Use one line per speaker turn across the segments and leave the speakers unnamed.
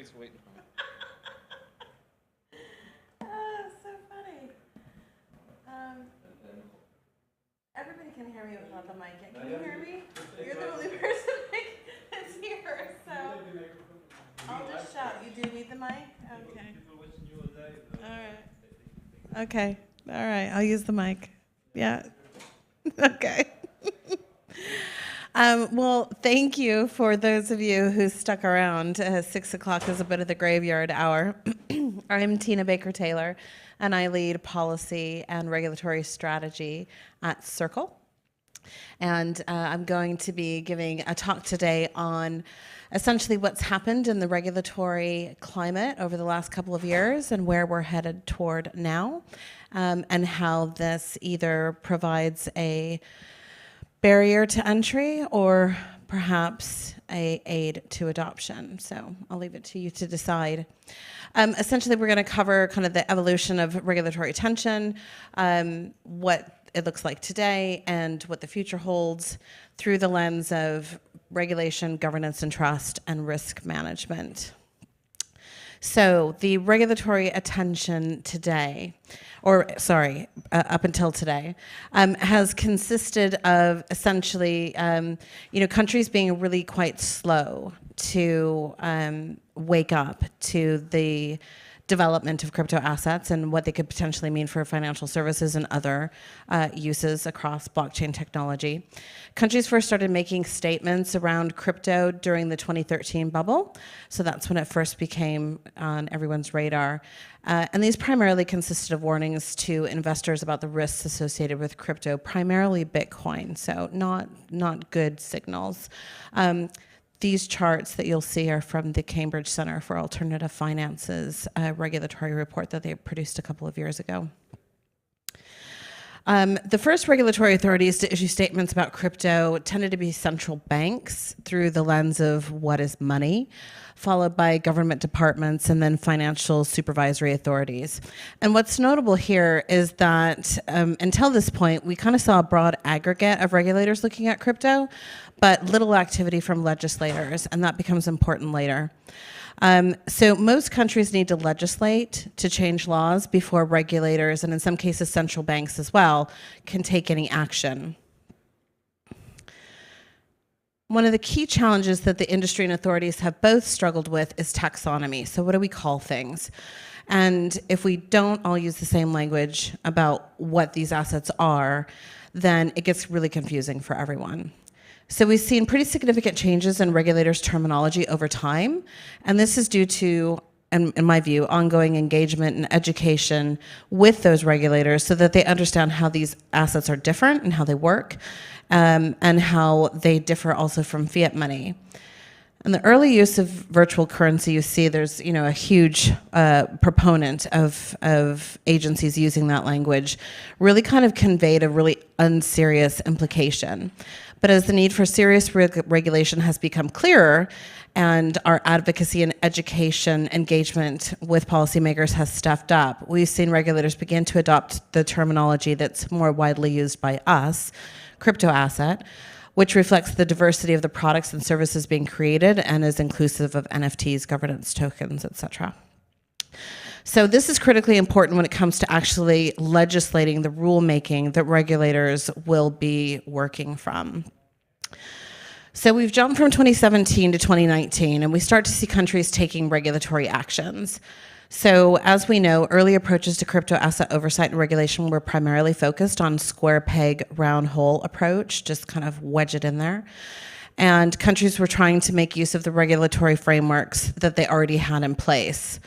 He's waiting.
Oh, so funny. Everybody can hear me without the mic. Can you hear me? You're the only person that's here, so I'll just shout. You do need the mic? Okay. All right. Okay. All right. I'll use the mic. Yeah. Okay. Well, thank you for those of you who stuck around. 6 o'clock is a bit of the graveyard hour. I'm Teana Baker-Taylor, and I lead policy and regulatory strategy at Circle. And I'm going to be giving a talk today on essentially what's happened in the regulatory climate over the last couple of years and where we're headed toward now, and how this either provides a barrier to entry or perhaps a aid to adoption. So I'll leave it to you to decide. Essentially, we're going to cover kind of the evolution of regulatory tension, what it looks like today, and what the future holds through the lens of regulation, governance and trust, and risk management. So the regulatory attention today, up until today, has consisted of essentially, countries being really quite slow to wake up to the development of crypto assets and what they could potentially mean for financial services and other uses across blockchain technology. Countries first started making statements around crypto during the 2013 bubble, so that's when it first became on everyone's radar. And these primarily consisted of warnings to investors about the risks associated with crypto, primarily Bitcoin, so not good signals. These charts that you'll see are from the Cambridge Center for Alternative Finance's regulatory report that they produced a couple of years ago. The first regulatory authorities to issue statements about crypto tended to be central banks through the lens of what is money, followed by government departments and then financial supervisory authorities. And what's notable here is that until this point, we kind of saw a broad aggregate of regulators looking at crypto, but little activity from legislators, and that becomes important later. So most countries need to legislate to change laws before regulators, and in some cases central banks as well, can take any action. One of the key challenges that the industry and authorities have both struggled with is taxonomy. So what do we call things? And if we don't all use the same language about what these assets are, then it gets really confusing for everyone. So we've seen pretty significant changes in regulators' terminology over time, and this is due to, in my view, ongoing engagement and education with those regulators so that they understand how these assets are different and how they work, and how they differ also from fiat money. In the early use of virtual currency, you see there's a huge proponent of agencies using that language, really kind of conveyed a really unserious implication. But as the need for serious regulation has become clearer and our advocacy and education engagement with policymakers has stepped up, we've seen regulators begin to adopt the terminology that's more widely used by us, crypto asset, which reflects the diversity of the products and services being created and is inclusive of NFTs, governance tokens, et cetera. So this is critically important when it comes to actually legislating the rulemaking that regulators will be working from. So we've jumped from 2017 to 2019, and we start to see countries taking regulatory actions. So as we know, early approaches to crypto asset oversight and regulation were primarily focused on square peg, round hole approach, just kind of wedge it in there. And countries were trying to make use of the regulatory frameworks that they already had in place.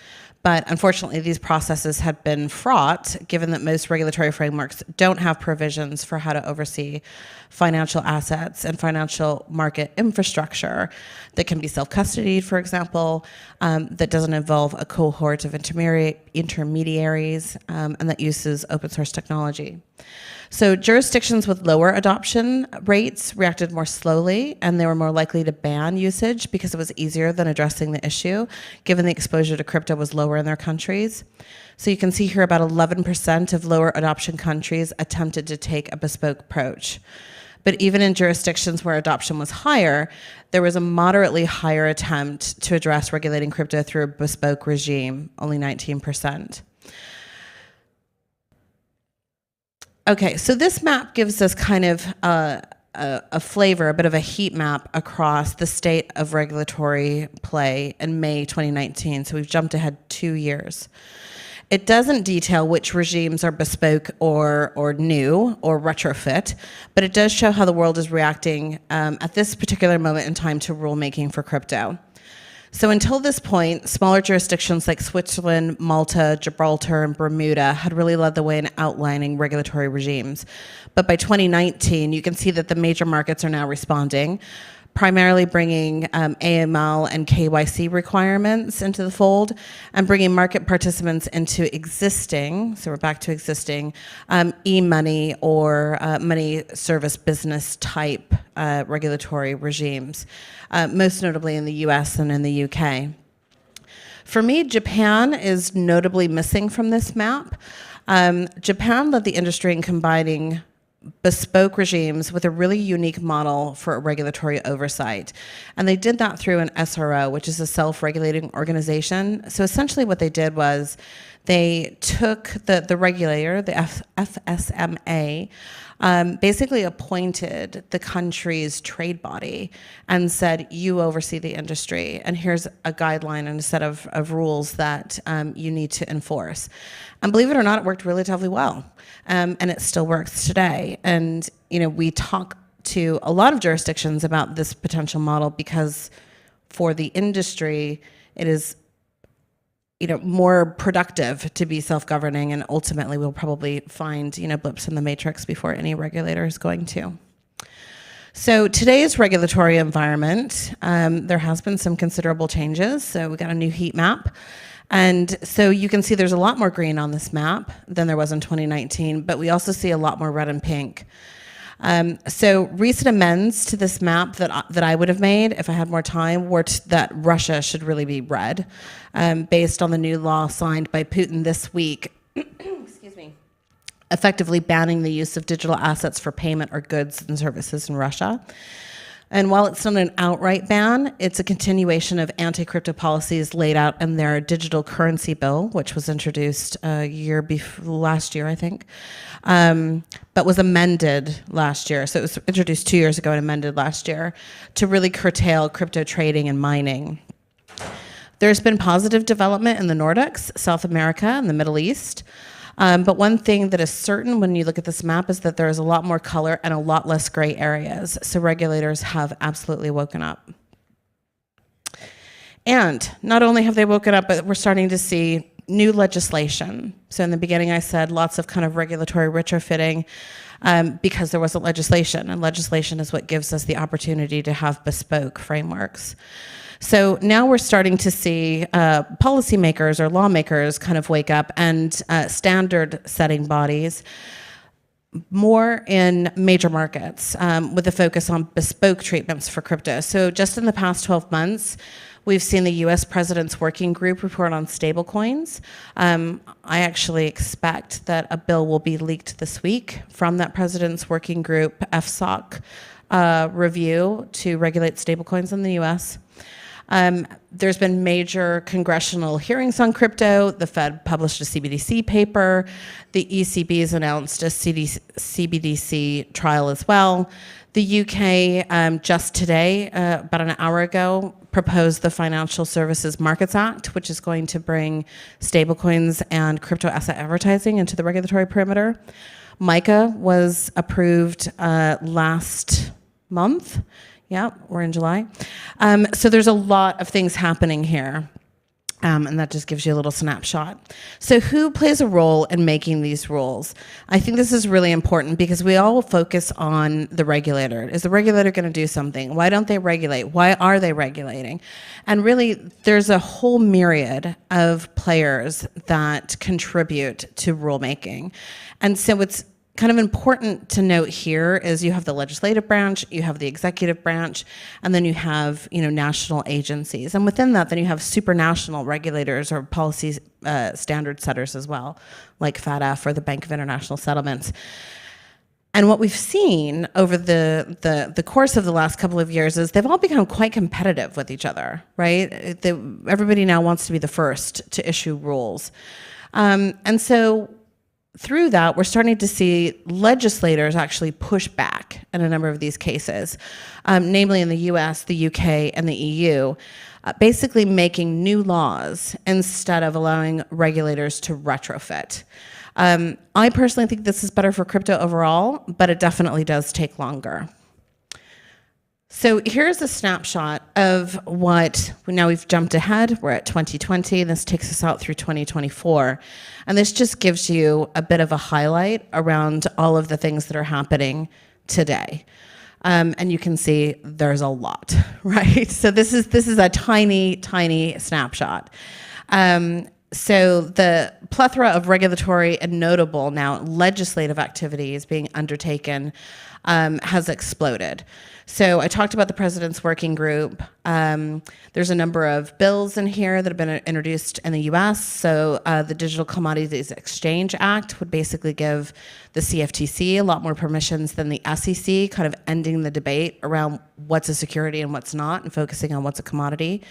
But unfortunately, these processes had been fraught, given that most regulatory frameworks don't have provisions for how to oversee financial assets and financial market infrastructure that can be self-custodied, for example, that doesn't involve a cohort of intermediaries, and that uses open source technology. So jurisdictions with lower adoption rates reacted more slowly, and they were more likely to ban usage because it was easier than addressing the issue, given the exposure to crypto was lower in their countries. So you can see here about 11% of lower adoption countries attempted to take a bespoke approach. But even in jurisdictions where adoption was higher, there was a moderately higher attempt to address regulating crypto through a bespoke regime, only 19%. Okay, so this map gives us kind of a flavor, a bit of a heat map across the state of regulatory play in May 2019. So we've jumped ahead 2 years. It doesn't detail which regimes are bespoke or new or retrofit, but it does show how the world is reacting at this particular moment in time to rulemaking for crypto. So until this point, smaller jurisdictions like Switzerland, Malta, Gibraltar, and Bermuda had really led the way in outlining regulatory regimes. But by 2019, you can see that the major markets are now responding, primarily bringing AML and KYC requirements into the fold and bringing market participants into existing, so we're back to existing, e-money or money service business type regulatory regimes, most notably in the US and in the UK. For me, Japan is notably missing from this map. Japan led the industry in combining bespoke regimes with a really unique model for regulatory oversight. And they did that through an SRO, which is a self-regulating organization. So essentially what they did was they took the regulator, the FSMA, basically appointed the country's trade body and said, you oversee the industry, and here's a guideline and a set of rules that you need to enforce. And believe it or not, it worked relatively well, and it still works today. And we talk to a lot of jurisdictions about this potential model because for the industry, it is more productive to be self-governing, and ultimately we'll probably find, blips in the matrix before any regulator is going to. So today's regulatory environment, there has been some considerable changes. So we got a new heat map. And so you can see there's a lot more green on this map than there was in 2019, but we also see a lot more red and pink. So recent amends to this map that I would have made if I had more time were that Russia should really be red, based on the new law signed by Putin this week, excuse me, effectively banning the use of digital assets for payment or goods and services in Russia. And while it's not an outright ban, it's a continuation of anti-crypto policies laid out in their digital currency bill, which was introduced last year, I think, but was amended last year. So it was introduced 2 years ago and amended last year to really curtail crypto trading and mining. There's been positive development in the Nordics, South America, and the Middle East. But one thing that is certain when you look at this map is that there is a lot more color and a lot less gray areas. So regulators have absolutely woken up. And not only have they woken up, but we're starting to see new legislation. So in the beginning, I said lots of kind of regulatory retrofitting because there wasn't legislation. And legislation is what gives us the opportunity to have bespoke frameworks. So now we're starting to see policymakers or lawmakers kind of wake up, and standard setting bodies more in major markets with a focus on bespoke treatments for crypto. So just in the past 12 months, we've seen the US President's Working Group report on stablecoins. I actually expect that a bill will be leaked this week from that President's Working Group FSOC review to regulate stablecoins in the US. There's been major congressional hearings on crypto. The Fed published a CBDC paper. The ECB has announced a CBDC trial as well. The UK, just today, about an hour ago, proposed the Financial Services Markets Act, which is going to bring stablecoins and crypto asset advertising into the regulatory perimeter. MiCA was approved last month. Yeah, we're in July. So there's a lot of things happening here. And that just gives you a little snapshot. So who plays a role in making these rules? I think this is really important because we all focus on the regulator. Is the regulator going to do something? Why don't they regulate? Why are they regulating? And really, there's a whole myriad of players that contribute to rulemaking. And so it's kind of important to note here is you have the legislative branch, you have the executive branch, and then you have national agencies. And within that, then you have supranational regulators or policy standard setters as well, like FATF or the Bank of International Settlements. And what we've seen over the course of the last couple of years is they've all become quite competitive with each other, right? Everybody now wants to be the first to issue rules. And so through that, we're starting to see legislators actually push back in a number of these cases, namely in the US, the UK, and the EU, basically making new laws instead of allowing regulators to retrofit. I personally think this is better for crypto overall, but it definitely does take longer. So here's a snapshot of what, now we've jumped ahead, we're at 2020, this takes us out through 2024, and this just gives you a bit of a highlight around all of the things that are happening today. And you can see there's a lot, right? So this is a tiny, tiny snapshot. So the plethora of regulatory and notable now legislative activities being undertaken has exploded. So I talked about the President's Working Group. There's a number of bills in here that have been introduced in the US. So the Digital Commodities Exchange Act would basically give the CFTC a lot more permissions than the SEC, kind of ending the debate around what's a security and what's not, and focusing on what's a commodity.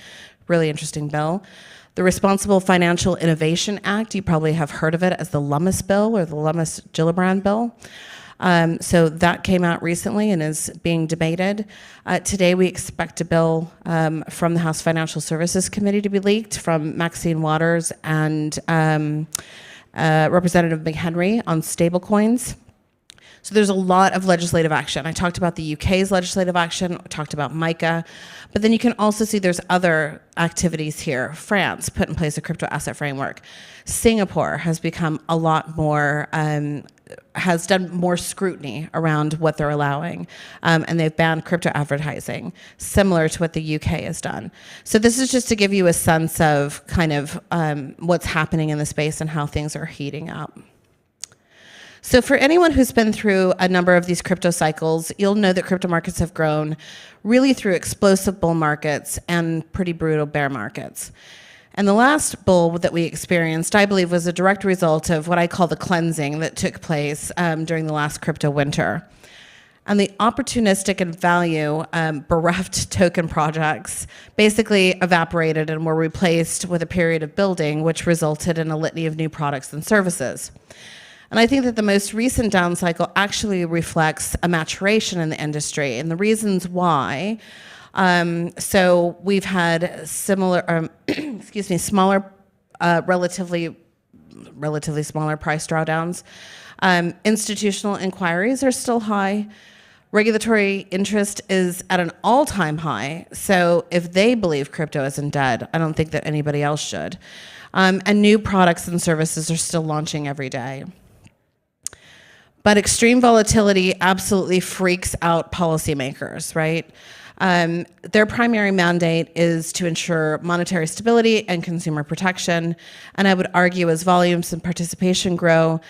Really interesting bill. The Responsible Financial Innovation Act, you probably have heard of it as the Lummis Bill or the Lummis-Gillibrand Bill. So that came out recently and is being debated. Today we expect a bill from the House Financial Services Committee to be leaked from Maxine Waters and Representative McHenry on stablecoins. So there's a lot of legislative action. I talked about the UK's legislative action, I talked about MICA, but then you can also see there's other activities here. France put in place a crypto asset framework. Singapore has become a lot more, has done more scrutiny around what they're allowing, and they've banned crypto advertising, similar to what the UK has done. So this is just to give you a sense of kind of what's happening in the space and how things are heating up. So for anyone who's been through a number of these crypto cycles, you'll know that crypto markets have grown really through explosive bull markets and pretty brutal bear markets. And the last bull that we experienced, I believe, was a direct result of what I call the cleansing that took place during the last crypto winter. And the opportunistic and value bereft token projects basically evaporated and were replaced with a period of building, which resulted in a litany of new products and services. And I think that the most recent down cycle actually reflects a maturation in the industry, and the reasons why. So we've had similar, smaller, relatively smaller price drawdowns. Institutional inquiries are still high. Regulatory interest is at an all-time high. So if they believe crypto isn't dead, I don't think that anybody else should. And new products and services are still launching every day. But extreme volatility absolutely freaks out policymakers, right? Their primary mandate is to ensure monetary stability and consumer protection. And I would argue as volumes and participation grow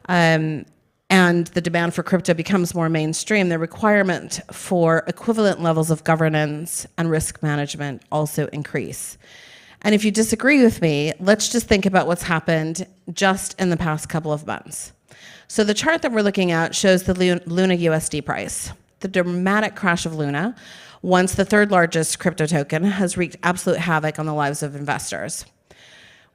and the demand for crypto becomes more mainstream, the requirement for equivalent levels of governance and risk management also increase. And if you disagree with me, let's just think about what's happened just in the past couple of months. So the chart that we're looking at shows the Luna USD price. The dramatic crash of Luna, once the third largest crypto token, has wreaked absolute havoc on the lives of investors.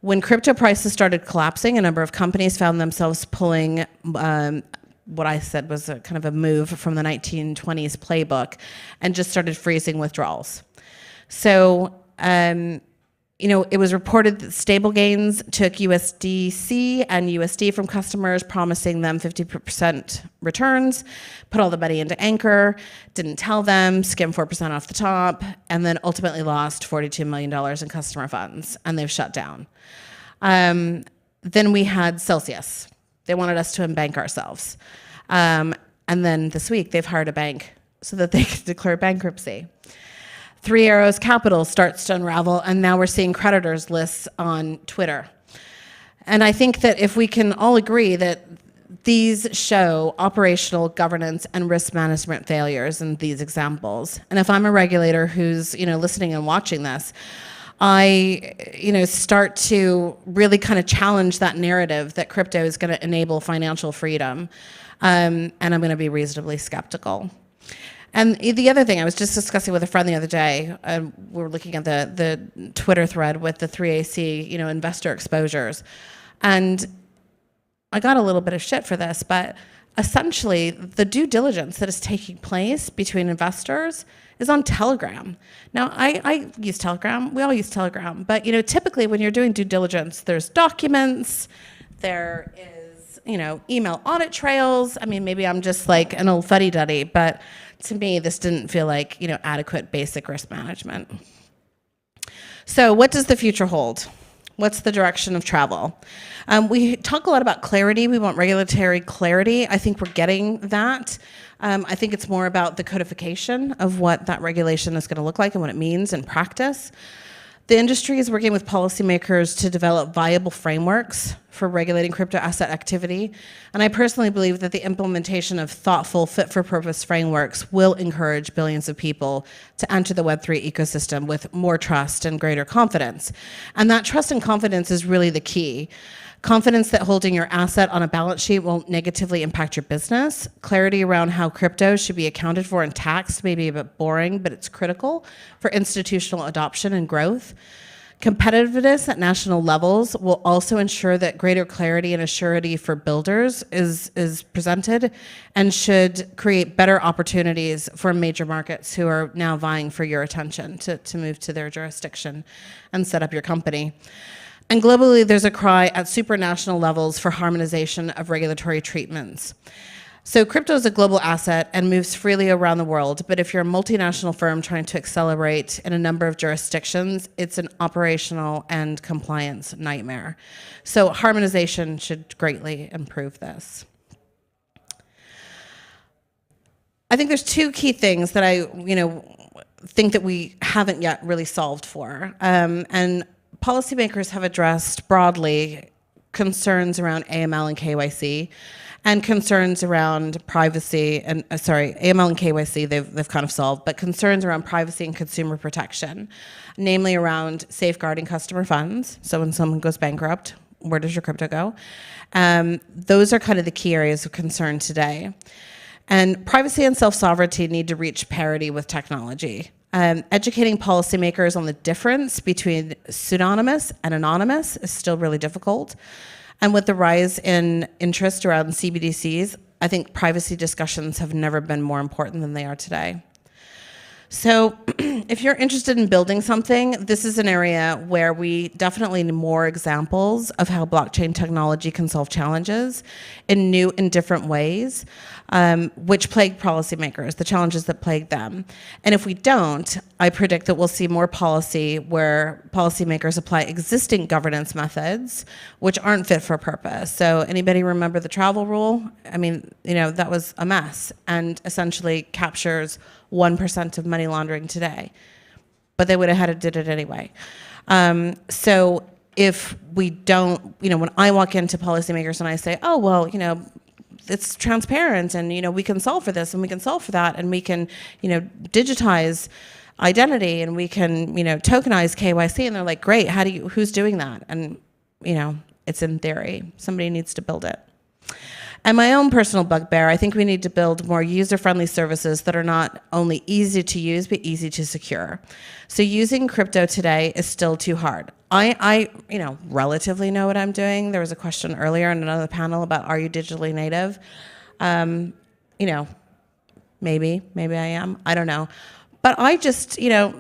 When crypto prices started collapsing, a number of companies found themselves pulling what I said was a kind of a move from the 1920s playbook and just started freezing withdrawals. So, it was reported that stable gains took USDC and USD from customers, promising them 50% returns, put all the money into Anchor, didn't tell them, skimmed 4% off the top, and then ultimately lost $42 million in customer funds, and they've shut down. Then we had Celsius. They wanted us to unbank ourselves. And then this week, they've hired a bank so that they could declare bankruptcy. Three Arrows Capital starts to unravel, and now we're seeing creditors lists on Twitter. And I think that if we can all agree that these show operational governance and risk management failures in these examples, and if I'm a regulator who's listening and watching this, I start to really kind of challenge that narrative that crypto is going to enable financial freedom, and I'm going to be reasonably skeptical. And the other thing, I was just discussing with a friend the other day, we were looking at the Twitter thread with the 3AC, investor exposures. And I got a little bit of shit for this, but essentially the due diligence that is taking place between investors is on Telegram. Now, I use Telegram, we all use Telegram, but typically when you're doing due diligence, there's documents, there is, email audit trails. I mean, maybe I'm just like an old fuddy-duddy, but to me, this didn't feel like, adequate basic risk management. So what does the future hold? What's the direction of travel? We talk a lot about clarity. We want regulatory clarity. I think we're getting that. I think it's more about the codification of what that regulation is going to look like and what it means in practice. The industry is working with policymakers to develop viable frameworks for regulating crypto asset activity. And I personally believe that the implementation of thoughtful, fit-for-purpose frameworks will encourage billions of people to enter the Web3 ecosystem with more trust and greater confidence. And that trust and confidence is really the key. Confidence that holding your asset on a balance sheet won't negatively impact your business. Clarity around how crypto should be accounted for and taxed may be a bit boring, but it's critical for institutional adoption and growth. Competitiveness at national levels will also ensure that greater clarity and assurity for builders is presented and should create better opportunities for major markets who are now vying for your attention to move to their jurisdiction and set up your company. And globally, there's a cry at supranational levels for harmonization of regulatory treatments. So crypto is a global asset and moves freely around the world, but if you're a multinational firm trying to accelerate in a number of jurisdictions, it's an operational and compliance nightmare. So harmonization should greatly improve this. I think there's two key things that I think that we haven't yet really solved for. And policymakers have addressed broadly concerns around AML and KYC and concerns around privacy and, AML and KYC they've kind of solved, but concerns around privacy and consumer protection, namely around safeguarding customer funds. So when someone goes bankrupt, where does your crypto go? Those are kind of the key areas of concern today. And privacy and self-sovereignty need to reach parity with technology. Educating policymakers on the difference between pseudonymous and anonymous is still really difficult. And with the rise in interest around CBDCs, I think privacy discussions have never been more important than they are today. So if you're interested in building something, this is an area where we definitely need more examples of how blockchain technology can solve challenges in new and different ways, which plague policymakers, the challenges that plague them. And if we don't, I predict that we'll see more policy where policymakers apply existing governance methods, which aren't fit for purpose. So anybody remember the travel rule? I mean, that was a mess and essentially captures 1% of money laundering today, but they would have had to did it anyway. So if we don't, when I walk into policymakers and I say, oh, well, it's transparent and, we can solve for this and we can solve for that and we can, digitize identity and we can, tokenize KYC, and they're like, great, who's doing that? And, it's in theory, somebody needs to build it. And my own personal bugbear, I think we need to build more user-friendly services that are not only easy to use, but easy to secure. So using crypto today is still too hard. I relatively know what I'm doing. There was a question earlier in another panel about, are you digitally native? Maybe I am, I don't know. But I just,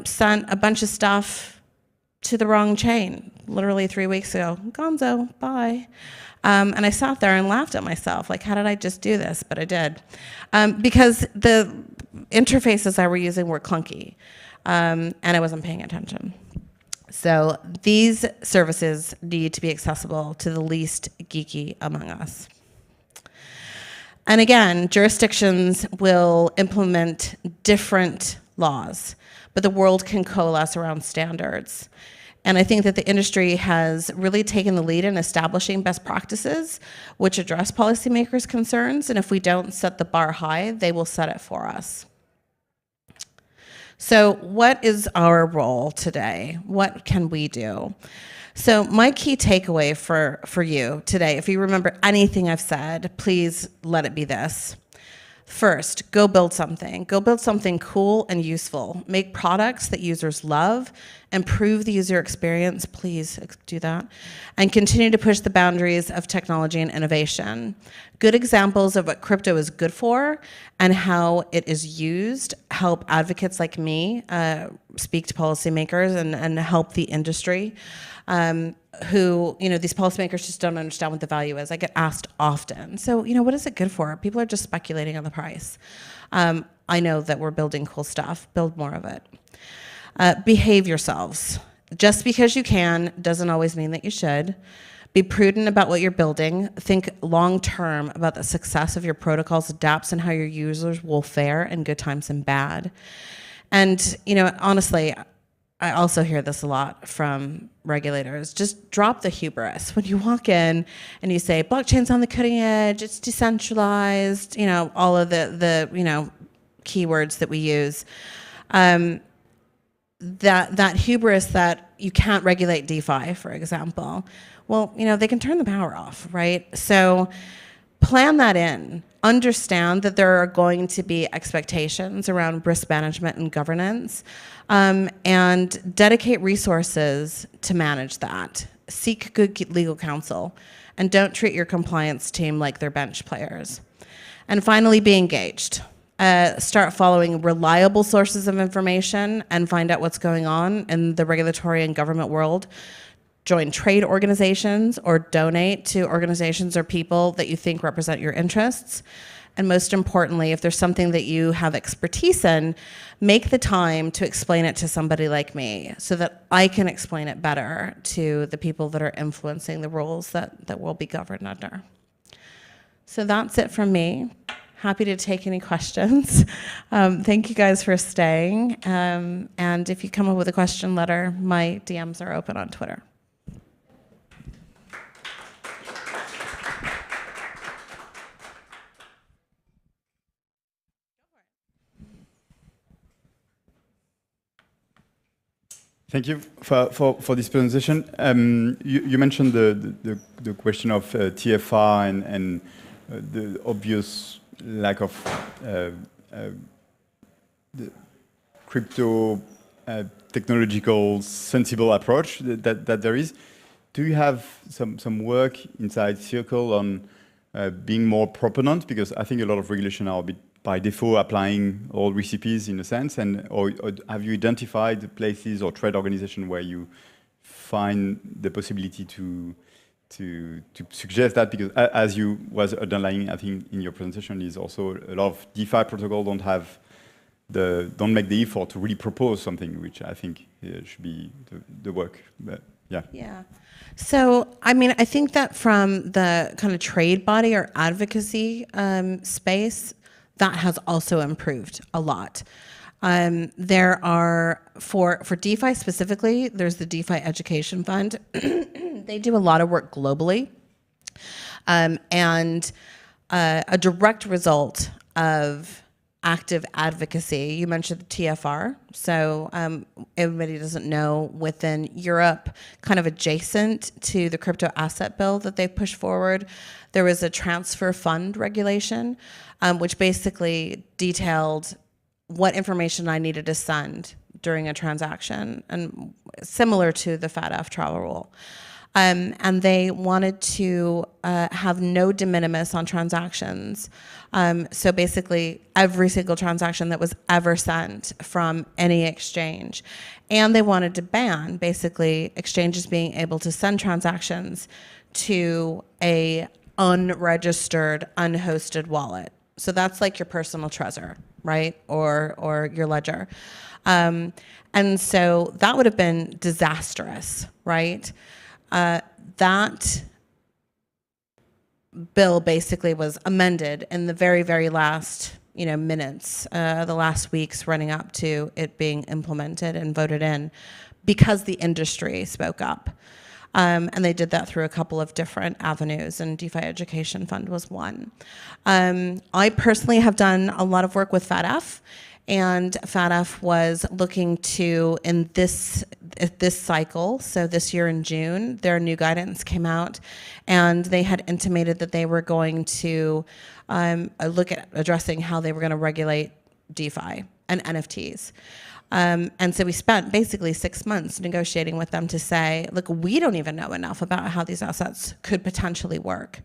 sent a bunch of stuff to the wrong chain, literally 3 weeks ago. Gonzo, bye. And I sat there and laughed at myself, like, how did I just do this? But I did. Because the interfaces I were using were clunky, and I wasn't paying attention. So these services need to be accessible to the least geeky among us. And again, jurisdictions will implement different laws, but the world can coalesce around standards. And I think that the industry has really taken the lead in establishing best practices which address policymakers' concerns. And if we don't set the bar high, they will set it for us. So what is our role today? What can we do? So my key takeaway for you today, if you remember anything I've said, please let it be this. First, go build something. Go build something cool and useful. Make products that users love. Improve the user experience. Please do that. And continue to push the boundaries of technology and innovation. Good examples of what crypto is good for and how it is used help advocates like me speak to policymakers and help the industry. Who, these policymakers just don't understand what the value is. I get asked often. So, what is it good for? People are just speculating on the price. I know that we're building cool stuff. Build more of it. Behave yourselves. Just because you can doesn't always mean that you should. Be prudent about what you're building. Think long-term about the success of your protocols, adapts, and how your users will fare in good times and bad. And, honestly, I also hear this a lot from regulators. Just drop the hubris. When you walk in and you say, blockchain's on the cutting edge, it's decentralized, all of the keywords that we use, that hubris that you can't regulate DeFi, for example. Well, they can turn the power off, right? So plan that in. Understand that there are going to be expectations around risk management and governance, and dedicate resources to manage that. Seek good legal counsel, and don't treat your compliance team like they're bench players. And finally, be engaged. Start following reliable sources of information and find out what's going on in the regulatory and government world. Join trade organizations or donate to organizations or people that you think represent your interests. And most importantly, if there's something that you have expertise in, make the time to explain it to somebody like me so that I can explain it better to the people that are influencing the rules that we'll be governed under. So that's it from me. Happy to take any questions. Thank you guys for staying. And if you come up with a question letter, my DMs are open on Twitter.
Thank you for this presentation. You mentioned the question of TFR and the obvious lack of the crypto technological sensible approach that there is. Do you have some work inside Circle on being more proponent? Because I think a lot of regulation are a bit by default applying all recipes in a sense, or have you identified places or trade organization where you find the possibility to suggest that? Because as you was underlying, I think in your presentation, is also a lot of DeFi protocol don't make the effort to really propose something, which I think should be the work. But yeah.
Yeah. So, I think that from the kind of trade body or advocacy space, that has also improved a lot. There are, for DeFi specifically, there's the DeFi Education Fund. They do a lot of work globally. And a direct result of active advocacy, you mentioned the TFR. So everybody doesn't know, within Europe, kind of adjacent to the crypto asset bill that they pushed forward, there was a transfer fund regulation, which basically detailed what information I needed to send during a transaction, and similar to the FATF travel rule. And they wanted to have no de minimis on transactions. So basically, every single transaction that was ever sent from any exchange. And they wanted to ban, basically, exchanges being able to send transactions to a unregistered, unhosted wallet. So that's like your personal Trezor, right? Or your ledger. And so that would have been disastrous, right? That bill basically was amended in the very, very last, minutes, the last weeks running up to it being implemented and voted in, because the industry spoke up. And they did that through a couple of different avenues, and DeFi Education Fund was one. I personally have done a lot of work with FATF, And FATF was looking to, in this cycle, so this year in June, their new guidance came out, and they had intimated that they were going to look at addressing how they were going to regulate DeFi and NFTs. And so we spent basically 6 months negotiating with them to say, look, we don't even know enough about how these assets could potentially work.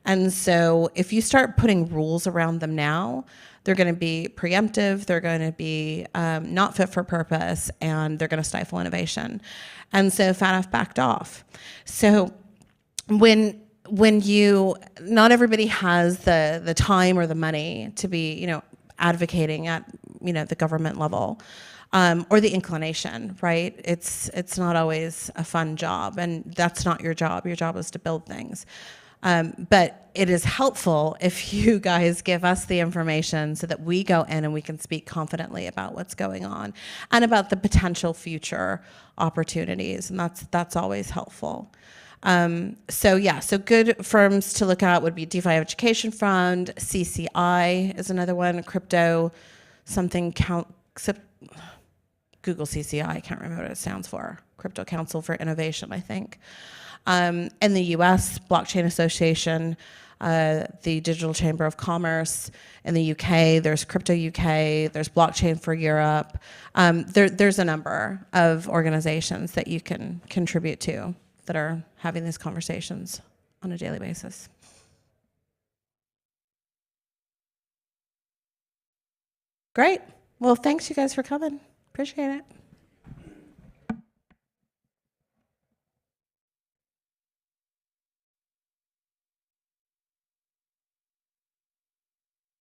And so if you start putting rules around them now, they're going to be preemptive, they're going to be not fit for purpose, and they're going to stifle innovation. And so FATF backed off. So when you, not everybody has the time or the money to be, advocating at, the government level, or the inclination, right? It's not always a fun job, and that's not your job. Your job is to build things. But it is helpful if you guys give us the information so that we go in and we can speak confidently about what's going on and about the potential future opportunities, and that's always helpful. So good firms to look at would be DeFi Education Fund, CCI is another one, crypto something Google CCI, I can't remember what it stands for, Crypto Council for Innovation, I think. In the US, Blockchain Association, the Digital Chamber of Commerce. In the UK, there's Crypto UK, there's Blockchain for Europe. There's a number of organizations that you can contribute to that are having these conversations on a daily basis. Great. Well, thanks you guys for coming. Appreciate it.